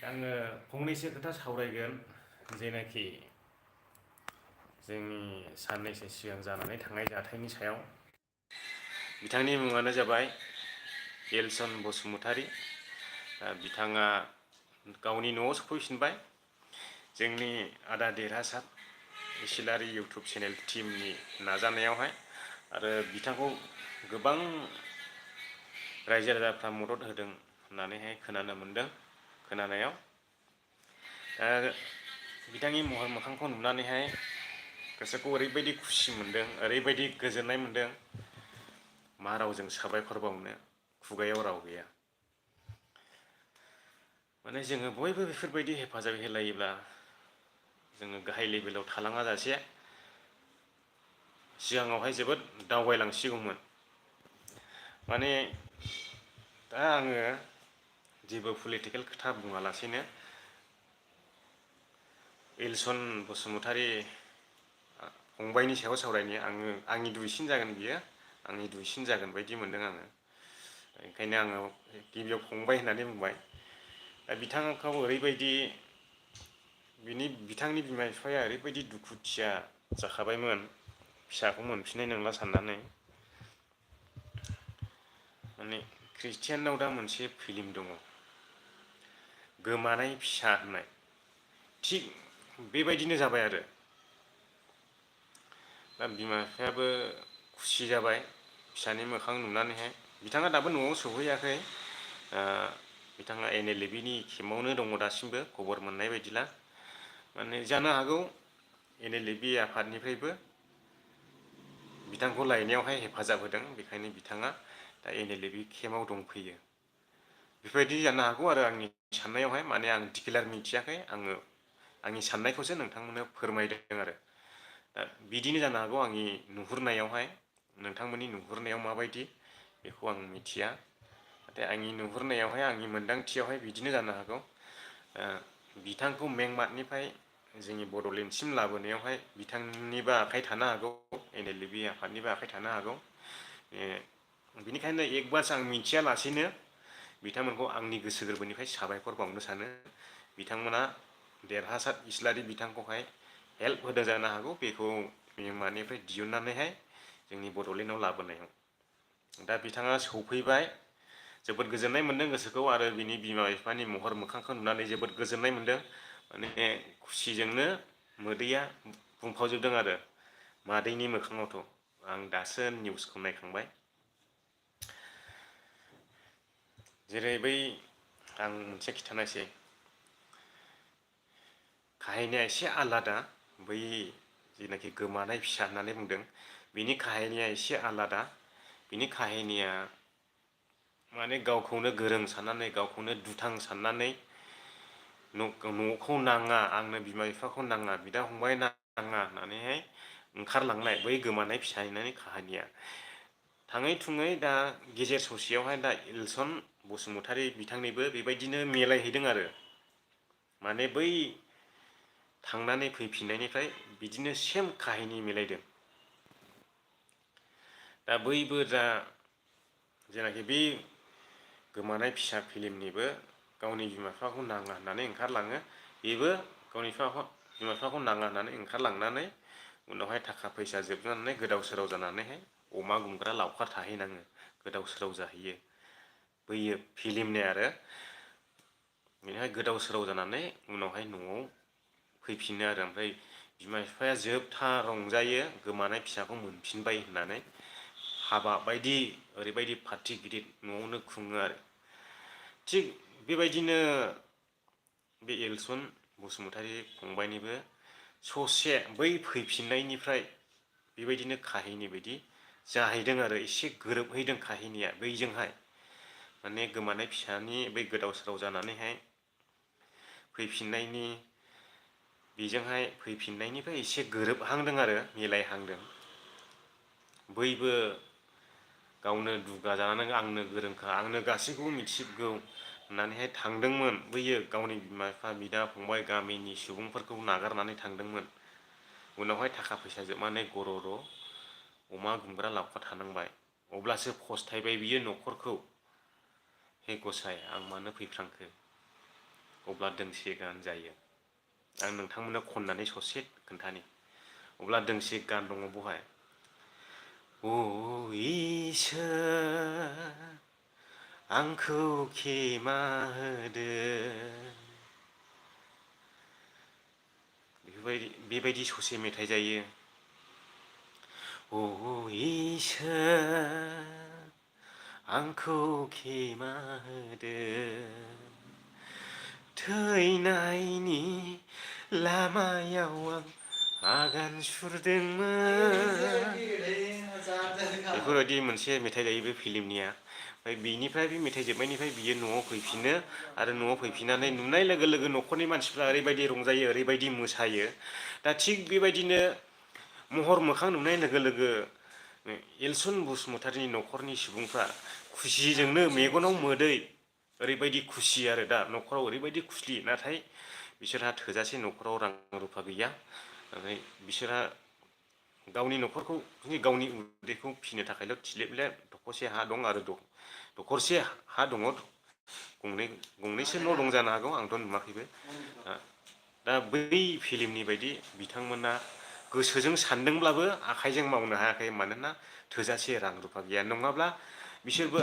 आङो फंनैसो खोथा सावरायगोन जेनाखि जोंनि साननैसो सिगां जानानै थांनाय जाथायनि सायाव। बिथांनि मुङानो जाबाय एलसन बसुमतारी। बिथाङा गावनि न'आव सफैफिनबाय जोंनि आदा देरहासार इसिलारि इउटुब चेनेल टीमनि नाजानायावहाय, आरो बिथांखौ गोबां रायजो राजाफ्रा मदद होदों होननानैहाय खोनानो मोनदों। खोनानायाव बिथांनि महर मोखांखौ नुनानैहाय गोसोखौ ओरैबायदि खुसि मोनदों, ओरैबायदि गोजोननाय मोनदों, मा रावजों साबायखर बावनो, खुगायाव राव गैया। माने जोङो बयबो बेफोरबायदि हेफाजाब होलायोब्ला जोङो गाहाय लेभेलाव थालाङा जासे सिगाङावहाय जोबोद दावबायलांसिगौमोन। माने दा आङो जेबो पलिटिकेल खोथा बुङालासेनो एलसन बसुमतारी फंबायनि सायाव सावरायनो आंनि दुइसिन जागोन बियो, आंनि दुइसिन जागोन बायदि मोनदों आङो। ओंखायनो आङो गिबियाव फंबाय होननानै बुंबाय। दा बिथांखौ ओरैबायदि बिथांनि बिमा बिफाया ओरैबायदि दुखुथिया जाखाबायमोन फिसाखौ मोनफिननाय नंला साननानै। माने ख्रिस्टियानाव दा मोनसे फिल्म दङ, गोमानाय फिसा होननाय, थिग बेबायदिनो जाबाय आरो। दा बिमा बिफायाबो खुसि जाबाय फिसानि मोखां नुनानैहाय। बिथाङा दाबो न'आव सहैयाखै। बिथाङा NLFB नि केम्पआवनो दङ दासिमबो, खबर मोननाय बायदिला। माने जानो हागौ NLFB आफादनिफ्रायबो बिथांखौ लायनायावहाय हेफाजाब होदों, बेखायनो बिथाङा दा NLFB केम्पआव दंफैयो। बेफोरबायदि जानो हागौ आरो आंनि साननायावहाय। माने आं डिक्लेयार मिथियाखै, आङो आंनि साननायखौसो नोंथांमोननो फोरमायदों आरो। दा बिदिनो जानो हागौ आंनि नुहुरनायावहाय। नोंथांमोननि नुहुरनायाव माबायदि बेखौ आं मिथिया, नाथाय आंनि नुहुरनायावहाय, आंनि मोनदांथियावहाय बिदिनो जानो हागौ। बिथांखौ मेंमार्टनिफ्राय जोंनि बड'लेण्डसिम लाबोनायावहाय बिथांनिबो आखाइ थानो हागौ, NLFB आफादनिबो आखाइ थानो हागौ। बिनिखायनो एक बास आं मिथियालासेनो बिथांमोनखौ आंनि गोसो गोरबोनिफ्राय साबायखर बावनो सानो। बिथांमोना देरहासार इस्लारि बिथांखौहाय हेल्प होदों जानो हागौ, बेखौ मेंमार्टनिफ्राय दिहुननानैहाय जोंनि बड'लेण्डआव लाबोनायाव। दा बिथाङा सौफैबाय, जोबोद गोजोननाय मोनदों गोसोखौ, आरो बिनि बिमा बिफानि महर मोखांखौ नुनानै जोबोद गोजोननाय मोनदों। माने खुसिजोंनो मोदैया बुंफावजोबदों आरो मादैनि मोखाङावथ'। आं दासो निउसखौ नायखांबाय। जेरै बै आं मोनसे खिन्थानोसै, काहायनिया एसे आलादा। बै जेनाखि गोमानाय फिसा होननानै बुंदों, बिनि काहायनिया एसे आलादा। बिनि काहायनिया माने गावखौनो गोरों साननानै, गावखौनो दुथां साननानै, न'खौ नाङा, आंनो बिमा बिफाखौ नाङा, बिदा फंबाय नाङा होननानैहाय ओंखारलांनाय बै गोमानाय फिसानि काहानिया। थाङै थुङै दा गेजेर ससेयावहाय दा एलसन बसुमतारी बिथांनिबो बेबायदिनो मिलायहैदों आरो। माने बै थांनानै फैफिननायनिफ्राय बिदिनो सेम काहिनि मिलायदों। दा बैबो दा जेनाखि बे गोमानाय फिसा फिल्मनिबो गावनि बिमा बिफाखौ नाङा होननानै ओंखारलाङो, बेबो गावनि बिमा बिफाखौ नाङा होननानै ओंखारलांनानै उनावहाय थाखा फैसा जोबनानै गोदाव सोराव जानानैहाय अमा गुमग्रा लावखार थाहैनाङो, गोदाव सोराव जाहैयो। बैयो फिल्मनिया आरो। बेनिफ्राय गोदाव सोराव जानानै उनावहाय न'आव फैफिनो आरो। ओमफ्राय बिमा बिफाया जोबथा रंजायो गोमानाय फिसाखौ मोनफिनबाय होननानै। हाबा बायदि ओरैबायदि पार्टि गिदिर न'आवनो खुङो आरो। थिग बेबायदिनो बे एलसन बसुमतारी फंबायनिबो ससे बै फैफिननायनिफ्राय बेबायदिनो काहिनि बायदि जाहैदों आरो। एसे गोरोबहैदों काहिनिया बैजोंहाय। माने गोमानाय फिसानि बै गोदाव सोराव जानानैहाय फैफिननायनि, बेजोंहाय फैफिननायनिफ्राय एसे गोरोबहांदों आरो मिलायहांदों। बैबो गावनो दुगा जानानै आंनो गोरोंखा, आंनो गासैखौबो मिथिजोबगौ होननानैहाय थांदोंमोन। बैयो गावनि बिमा बिफा, बिदा फंबाय, गामिनि सुबुंफोरखौ नागारनानै थांदोंमोन। उनावहाय थाखा फैसा जोबनानै गरर' अमा गुमग्रा लावखार थानांबाय। अब्लासो फस्थायबाय बियो न'खरखौ, हे गसाइ आं मानो फैफ्रांखो। अब्ला दोंसे गान जायो। आं नोंथांमोननो खननानै ससे खोन्थानि। अब्ला दोंसे गान दङ बहाय ओ इसोर आंखौ क्षमा होदो बेबायदि ससे मेथाइ जायो। ओ इसोर आंखौ क्षमा होदो थैनायनि लामायाव आं आगान सुरदोंमोन। बेफोरबायदि मोनसे मेथाइ जायो बे फिल्मनिया। ओमफ्राय बिनिफ्राय बे मेथाइ जोबनायनिफ्राय बियो न'आव फैफिनो आरो न'आव फैफिननानै नुनाय लोगो लोगो न'खरनि मानसिफ्रा ओरैबायदि रंजायो ओरैबायदि मोसायो। दा थिग बेबायदिनो महर मोखां नुनाय लोगो लोगो एलसन बसुमतारीनि न'खरनि सुबुंफ्रा खुसिजोंनो मेगनाव मोदै ओरैबायदि खुसि आरो दा न'खराव ओरैबायदि खुसि। नाथाय बिसोरहा थोजासे न'खराव रां रुफा गैया। ओमफ्राय बिसोरहा गावनि न'खरखौ गावनि उदैखौ फिनो थाखायल' थिलेबले दखरसे हा दं आरो दखरसे हा दङ। गंनैसो न' दं जानो हागौ आंथ' नुवाखैबो। दा बै फिल्मनि बायदि बिथांमोना गोसोजों सानदोंब्लाबो आखाइजों मावनो हायाखै। मानोना थोजासे रां रुफा गैया। नङाब्ला बिसोरबो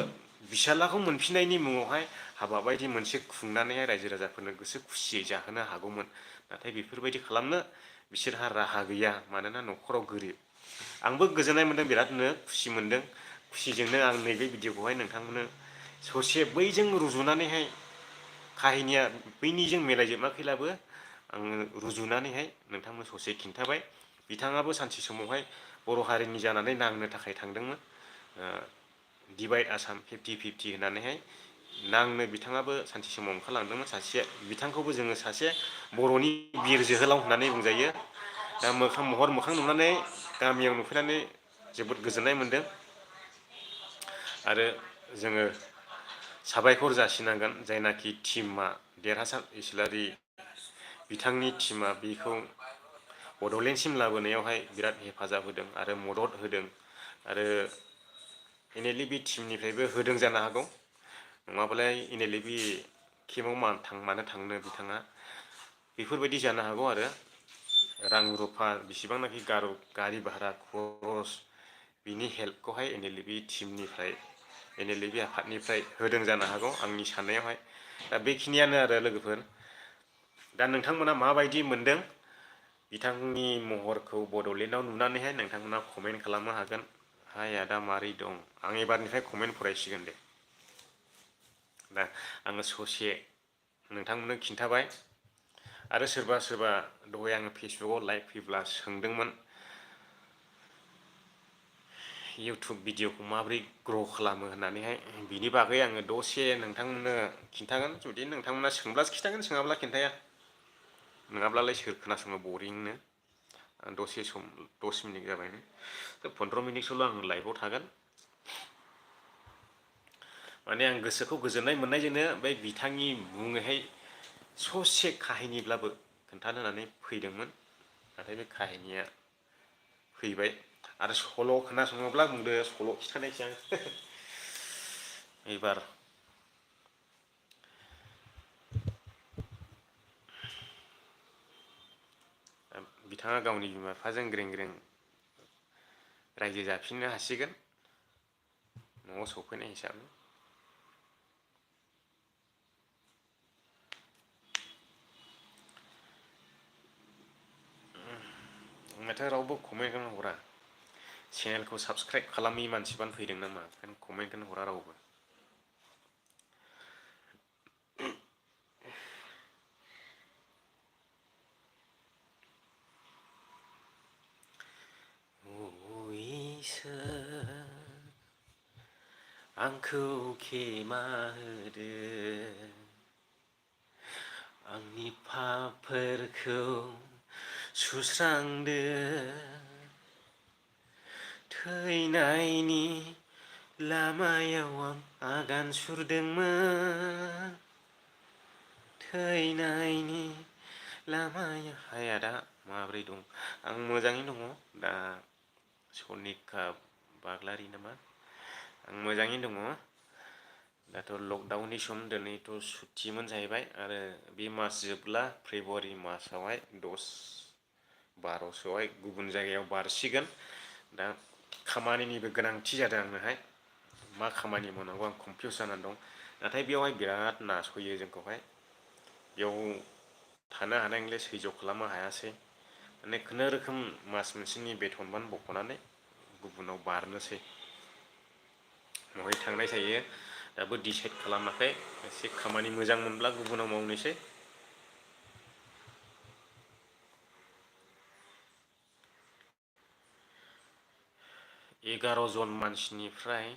फिसालाखौ मोनफिननायनि मुङावहाय हाबा बायदि मोनसे खुंनानैहाय रायजो राजाफोरनो गोसो खुसियै जाहोनो हागौमोन। नाथाय बेफोरबायदि खालामनो बिसोरहा राहा गैया। मानोना न'खराव गोरिब। आंबो गोजोननाय मोन्दों बिरादनो खुसि मोनदों। खुसिजोंनो आं नैबे भिडिअखौहाय नोंथांमोननो ससे बैजों रुजुनानैहाय काहिनिया बैनिजों मिलायजोबाखैब्लाबो आङो रुजुनानैहाय नोंथांमोन ससे खिन्थाबाय। बिथाङाबो सानसे समावहाय बर' हारिनि जानानै नांनो थाखाय थांदोंमोन। डिभाइड आसाम 50-50 होननानैहाय नांनो बिथाङाबो सानसे समाव ओंखारलांदोंमोन। बिथांखौबो जोङो सासे बर'नि बिर जोहोलाव होननानै बुंजायो। दा महर मोखां नुनानै गामियाव नुफैनानै जोबोद गोजोननाय मोनदों। आरो जोङो साबायखर जासिनांगोन जायनाखि टिमा देरहासार इस्लारि बिथांनि टिमा बेखौ बड'लेण्डसिम लाबोनायावहाय बिराद हेफाजाब होदों आरो मदद होदों। आरो NLFB टिमनिफ्रायबो होदों जानो हागौ। नङाबालाय NLFB केम्पआव मानो थांनो बिथाङा बेफोरबायदि जानो हागौ। आरो रां रुफा बेसेबांनाखि गारि भारा खरस बिनि हेल्पखौहाय NLFB टिमनिफ्राय NLFB आफादनिफ्राय होदों जानो हागौ आंनि साननायावहाय। दा बेखिनियानो आरो लोगोफोर। दा नोंथांमोना माबायदि मोनदों बिथांनि महरखौ बड'लेण्डआव नुनानैहाय नोंथांमोना कमेन्ट खालामनो हागोन। हाय आदा मारै दं? आं एबारनिफ्राय कमेन्ट फरायसिगोन दे। दा आङो ससे नोंथांमोननो खिन्थाबाय। आरो सोरबा सोरबा दहाय आङो फेसबुकाव लाइभ फैब्ला सोंदोंमोन इउटुब भिडिअखौ माबोरै ग्र' खालामो होननानैहाय। बिनि बागै आङो दसे नोंथांमोननो खिन्थागोन। जुदि नोंथांमोना सोंब्लासो खिन्थागोन सोङाब्ला खिन्थाया। नङाब्लालाय सोर खोनासङो बरिंनो। दसे सम 10 मिनिट जाबायनो 15 मिनिटसोल' आं लाइभआव थागोन। माने आं गोसोखौ गोजोननाय मोननायजोंनो बै बिथांनि मुङैहाय ससे काहिनिब्लाबो खोन्थानो होननानै फैदोंमोन। नाथाय बे काहिनिया फैबाय। आरो सल' खोनासङोब्ला बुंदो सल' खिन्थानायसै आं एबार। बिथाङा गावनि बिमा बिफाजों ग्रें ग्रें रायजो जाफिननो हासिगोन न'आव सफैनाय हिसाबै। माथो रावबो कमेन्टखौनो हरा। चेनेलखौ साबसक्राइब खालामै मानसिबानो फैदों नामा? ओंखायनो कमेन्टखौनो हरा रावबो। आंखौ क्षमा होदो आंनि पापफोरखौ सुस्रांदो थैनायनि लामायाव आं आगान सुरदोंमोन थैनायनि लामायाव। हाय आदा माब्रै दं? आं मोजाङैनो दङ। दा सनिका बाग्लारि नामा? आं मोजाङैनो दङ। दाथ' लकडाउननि सम दिनैथ' सुटिमोन जाहैबाय आरो बे मास जोबब्ला फेब्रुवारि मासावहाय 10-12सोआवहाय गुबुन जायगायाव बारसिगोन। दा खामानिनिबो गोनांथि जादों आंनोहाय। मा खामानि मावनांगौ आं कनफिउस जानानै दं। नाथाय बेवहाय बिराद नासयो जोंखौहाय। बेयाव थानो हानाय नंले, सैज' खालामनो हायासै। माने खुनुरुखुम मास मोनसेनि बेथनबानो बख'नानै गुबुनाव बारनोसै। बहाय थांनाय जायो दाबो डिसाइड खालामाखै। एसे खामानि मोजां मोनब्ला गुबुनाव मावनोसै। एगार' जन मानसिनिफ्राय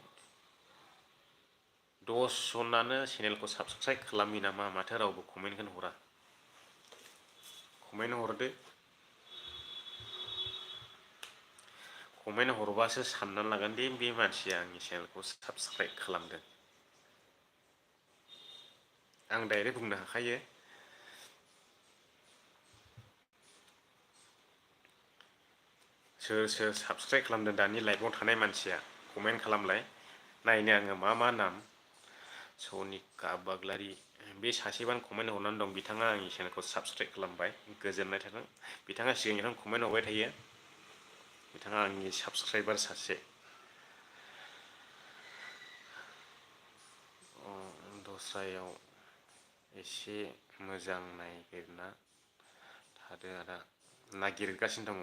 10 जनानो चेनेलखौ साबसक्राइब खालामि नामा? माथो रावबो कमेन्टखौनो हरा। कमेन्ट हरदो। कमेन्ट हरबासो साननानै लागोन दि बे मानसिया आंनि चेनेलखौ साबसक्राइब खालामदों। आं डाइरेक्ट बुंनो हाखायो। सोर सोर साबसक्राइब खालामदों दानि लाइभआव थानाय मानसिया कमेन्ट खालामलाय। नायनो आङो मा मा नाम। सनिका बाग्लारि बे सासेबानो कमेन्ट हरनानै दं। बिथाङा आंनि चेनेलखौ साबसक्राइब खालामबाय, गोजोननाय थागोन। बिथाङा सिगांनिफ्रायनो कमेन्ट हरबाय थायो। बिथाङा आंनि साबसक्राइबार सासे। दस्रायाव एसे मोजां नागिरना थादो आदा। नागिरगासिनो दङ।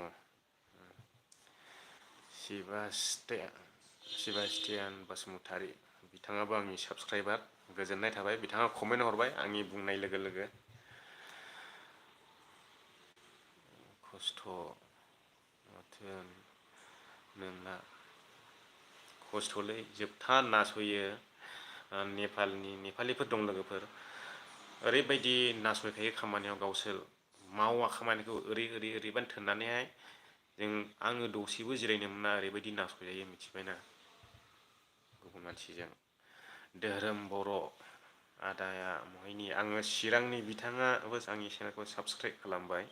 सेबास्टियान बसुमतारी बिथाङाबो आंनि साबसक्राइबार। गोजोननाय थाबाय, बिथाङा कमेन्ट हरबाय आंनि बुंनाय लोगो लोगो। खस्थ' माथो नोंना। खस्थ'लै जोबथा नासयो। नेपालिफोर दं लोगोफोर। ओरैबायदि नासयखायो खामानियाव गावसोर मावा खामानिखौ ओरैबानो थोननानैहाय आङो दसेबो जिरायनो मोना। ओरैबायदि नासयजायो मिथिबायना गुबुन मानसिजों। धोरोम बर' आदाया महायनि। आङो चिरांनि। बिथाङाबो आंनि चेनेलखौ साबसक्राइब खालामबाय।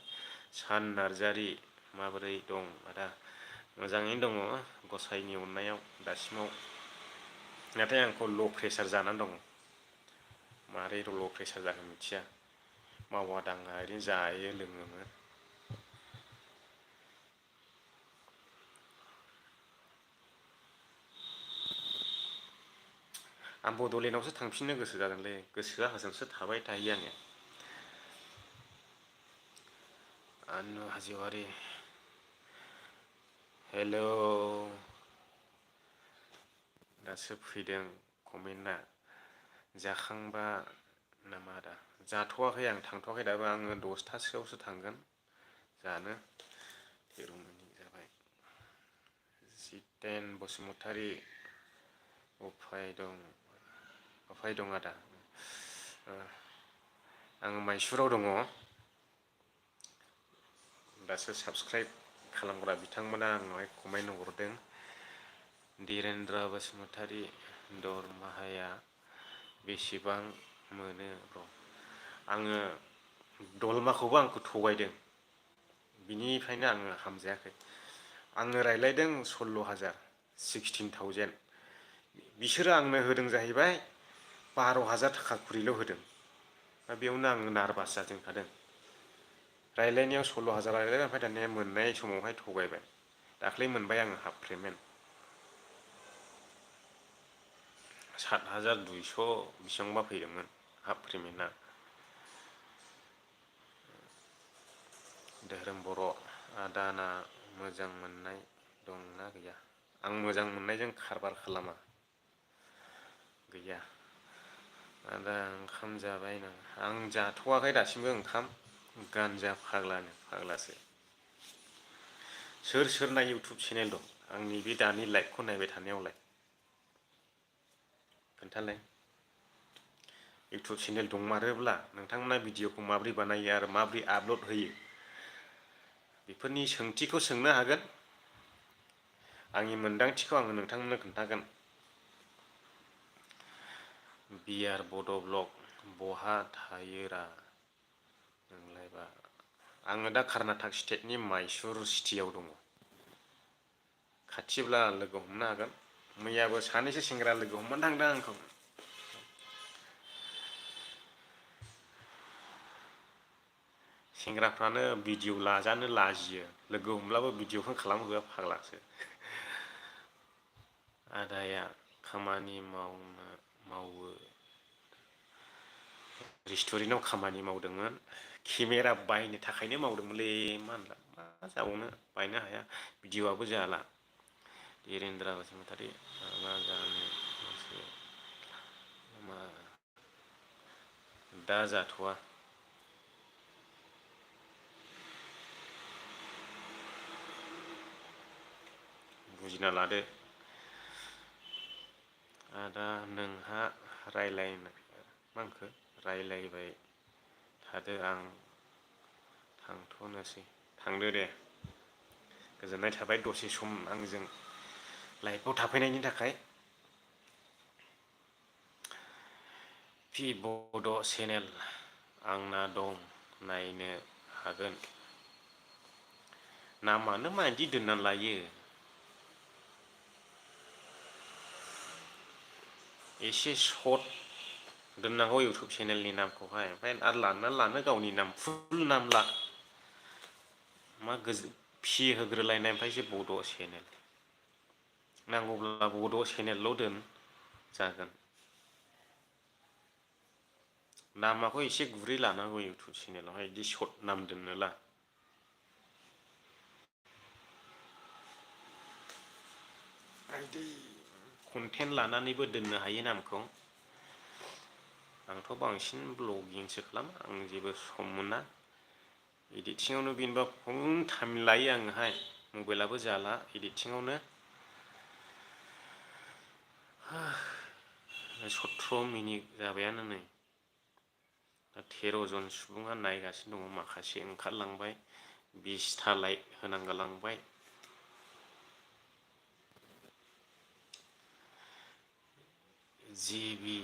सान नार्जारि माबोरै दं आदा? मोजाङैनो दङ गसाइनि अननायाव दासिमाव। नाथाय आंखौ ल' प्रेसार जानानै दङ। मारै ल' प्रेसार जाखो मिथिया। मावा दाङा ओरैनो जायो लोङोमोन। आं बड'लेण्डआवसो थांफिननो गोसो जादोंलै। गोसोआ होजोंसो थाबाय थायो आङो। आनु हाज'वारि हेल'। दासो फैदों कमेन्टआ। जाखांबा नामा आदा? जाथ'वाखै, आं थांथ'वाखै दाबो। आङो 10थासोआवसो थांगोन जानो। 13 मिनिट जाबाय। जितेन बसुमतारी अफाय दं आदा? आङो माइसुराव दङ। दासो साबसक्राइब खालामग्रा बिथांमोना आंनावहाय कमेन्ट हरदों। धीरेन्द्र बसुमतारी दरमाहाया बेसेबां मोनो ब्र? आङो दलमाखौबो आंखौ थगायदों। बिनिफ्रायनो आङो हामजायाखै। आङो रायलायदों 16,000 16,000। बिसोरो आंनो होदों जाहैबाय 12,000 थाखा खुरिल' होदों। दा बेयावनो आङो नारभास जाजोबखादों। रायलायनायाव 16,000 रायलायबाय, ओमफ्राय दानिया मोननाय समावहाय थगायबाय। दाख्लै मोनबाय आङो हाफ पेमेन्ट। 7,200 बेसेबांबा फैदोंमोन हाफ पेमेन्टआ। धोरोम बर' आदाना मोजां मोननाय दंना गैया? आं मोजां मोननायजों खारबार खालामा। गैया। आदा ओंखाम जाबाय नामा? आं जाथ'वाखै दासिमबो ओंखाम। गानजा फाग्लासो। सोर सोरना इउटुब चेनेल दं आंनि बे दानि लाइभखौ नायबाय थानायावलाय? खोन्थालाय। इउटुब चेनेल दंमारोब्ला नोंथांमोना भिडिअखौ माबोरै बानायो आरो माबोरै आपल'ड होयो? बेफोरनि सोंथिखौ सोंनो हागोन। आंनि मोनदांथिखौ आङो नोंथांमोननो खोन्थागोन। बिआर बड' ब्लग बहा थायोरा नोंलायबा? आङो दा कर्नाटक स्टेटनि माइसुर सिटियाव दङ। खाथिब्ला लोगो हमनो हागोन। मैयाबो सानैसो सेंग्रा लोगो हमनानै थांदों आंखौ। सेंग्राफ्रानो भिडिअ लाजानो लाजियो लोगो हमब्लाबो भिडिअखौनो खालामहोआ फाग्लासो आदाया खामानि मावो रेस्टुरेन्टाव खामानि मावदोंमोन केमेरा बायनो थाखायनो मावदोंमोनलै मा जाबावनो बायनो हाया भिडिअआबो जाला धीरेन्द्र बसुमतारी मा जानो मा दा जाथ'वा बुजिना लादो आदा नोंहा रायलायनो मा होनखो रायलायबाय थादो आं थांथ'नोसै थांदो दे गोजोननाय थाबाय दसे सम आंजों लाइभआव थाफैनायनि थाखाय पि बड' चेनेल आंना दं नायनो हागोन नामानो मादि दोनना लायो एसे सर्ट दोननांगौ इउटुब चेनेलनि नामखौहाय ओमफ्राय आरो लानो गावनि नाम फुल नाम ला मा फि होग्रोलायनाय ओमफ्रायसो बड' चेनेल नांगौब्ला बड' चेनेलल' दोन जागोन नामाखौ एसे गुरै लानांगौ इउटुब चेनेलावहाय बिदि सर्ट नाम दोननोला कन्टेन्ट लानानैबो दोननो हायो नामखौ आंथ' बांसिन ब्लगिंसो खालामो आं जेबो सम मोना इडिटिंआवनो बेनोबा खम टाइम लायो आङोहाय मबाइलाबो जाला इडिटिंआवनो 17 मिनिट जाबायानो नै दा 13 जन सुबुङा नायगासिनो दङ माखासे ओंखारलांबाय 20टा लाइक होनांगालांबाय जिबि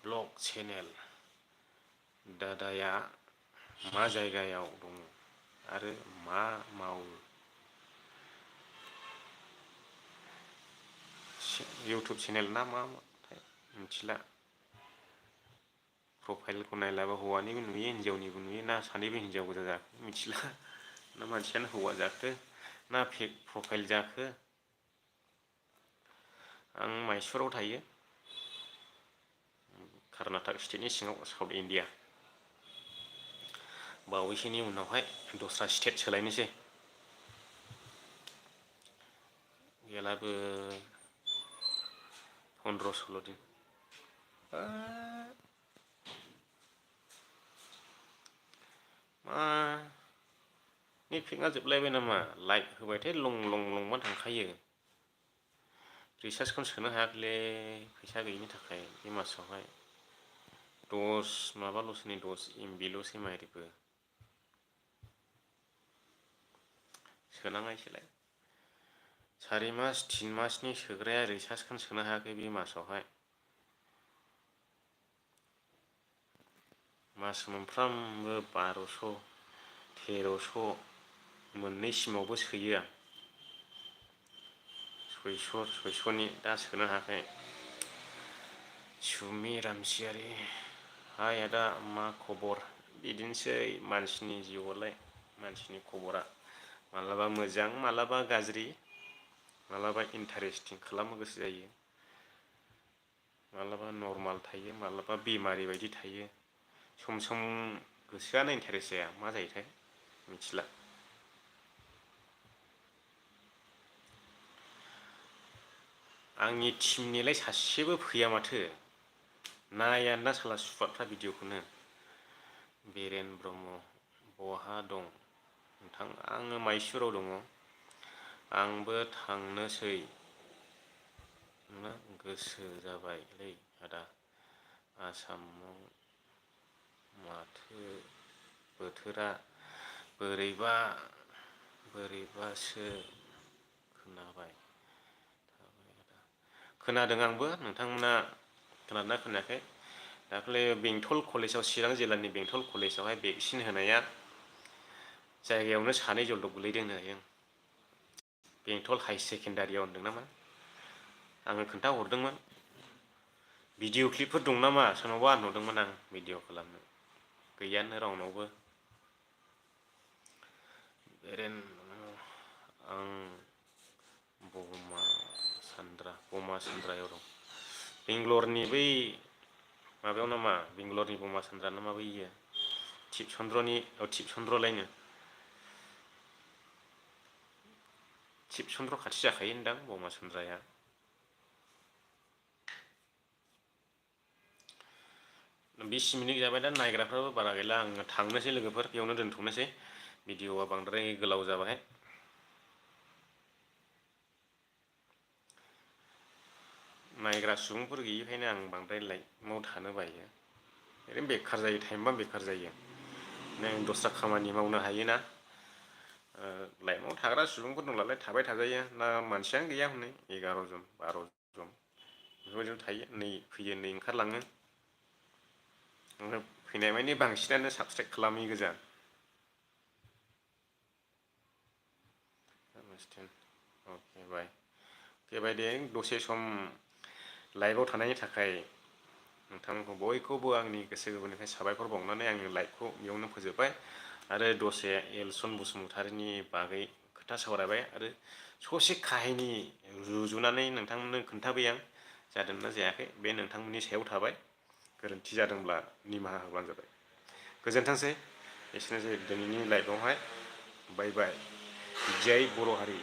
ब्लग चेनेल दादाया मा जायगायाव दङ आरो मा मावो इउटुब चेनेल ना मा मिथिला प्रफाइलखौ नायलाबा हौवानिबो नुयो हिन्जावनिबो नुयो ना सानैबो हिन्जाव गोजा जाखो मिथिला ना मानसियानो हौवा जाखो ना फेक प्रफाइल जाखो आं माइसुराव थायो कर्नाटक स्टेटनि सिङाव साउथ इण्डिया बावैसोनि उनावहाय दस्रा स्टेट सोलायनोसै गैलाबो 15-16 दिन मा नेटपेकआ जोबलायबाय नामा लाइक होबायथाय लं थांखायो रिसार्जखौनो सोनो हायाखैलै फैसा गैयिनि थाखाय बे मासावहाय 10 माबाल'सो नै 10 MB ल'सै माइरिबो सोनांनायसैलाय 4 मास 3 मासनि सोग्राया रिसार्जखौनो सोनो हायाखै बे मासावहाय मास मोनफ्रामबो 1200 1300 मोननैसिमावबो सोयो आं 600नि दा सोनो हायाखै सुमि रामसियारि हाय आदा मा खबर बिदिनोसै मानसिनि जिउआलाय मानसिनि खबरा मालाबा मोजां मालाबा गाज्रि मालाबा इन्टारेस्टिं खालामनो गोसो जायो मालाबा नर्माल थायो मालाबा बेमारि बायदि थायो सम सम गोसोआनो इन्टारेस्ट जाया मा जायोथाय मिथिला आंनि टिमनिलाय सासेबो फैया माथो नायाना साला सुपारफ्रा भिडिअखौनो बिरेन ब्रह्म बहा दं नोंथां आङो माइसुराव दङ आंबो थांनोसै गोसो जाबायलै आदा आसामाव माथो बोथोरा बोरैबासो खोनाबाय खोनादों आंबो नोंथांमोना खोनादोंना खोनायाखै दाख्लै बेंटल कलेजाव चिरां जिल्लानि बेंटल कलेजावहाय भेक्सिन होनाया जायगायावनो 2 जलद' गोलैदों होनदों बेंटल हाई सेकेन्डारियाव होनदों नामा आङो खोन्थाहरदोंमोन भिडिअ क्लिपफोर दं नामा सोरनावबा नुदोंमोन आं भिडिअ खालामनो गैयानो रावनावबो एरेन आं बमा सान्द्रायाव दं। बेंगलरनि बै माबायाव नामा? बेंगलरनि बमा सान्द्रा ना माबा इयो? टिपचन्द्रलायनो। टिपचन्द्र खाथि जाखायो होनदां बमा सान्द्राया। 20 मिनिट जाबाय दा नायग्राफ्राबो बारा गैला आङो थांनोसै लोगोफोर बेयावनो दोनथ'नोसै भिडिअआ बांद्राय गोलाव जाबाय। नायग्रा सुबुंफोर गैयिखायनो आं बांद्राय लाइभआव थानो बायो। ओरैनो बेखार जायो टाइमबा बेखार जायो। नों दस्रा खामानि मावनो हायोना। लाइभआव थाग्रा सुबुंफोर दंनालाय थाबाय थाजायो ना मानसियानो गैया हनै 11 जन 12 जन बेफोरबायदिनो थायो नै फैयो नै ओंखारलाङो। फैनाय मानि बांसिनानो साबसक्राइब खालामै गोजा। अके बाय दे दसे सम लाइभआव थानायनि थाखाय नोंथांमोनखौ बयखौबो आंनि गोसो गोरबोनिफ्राय साबायखर बावनानै आङो लाइभखौ बेयावनो फोजोबबाय। आरो दसे एलसन बसुमतारीनि बागै खोथा सावरायबाय आरो ससे काहिनि रुजुनानै नोंथांमोननो खोन्थाबाय आं। जादोंना जायाखै बे नोंथांमोननि सायाव थाबाय। गोरोन्थि जादोंब्ला निमाहा होब्लानो जाबाय। गोजोनथोंसै एसेनोसै दिनैनि लाइभआवहाय बाय बाय। जै बर' हारि।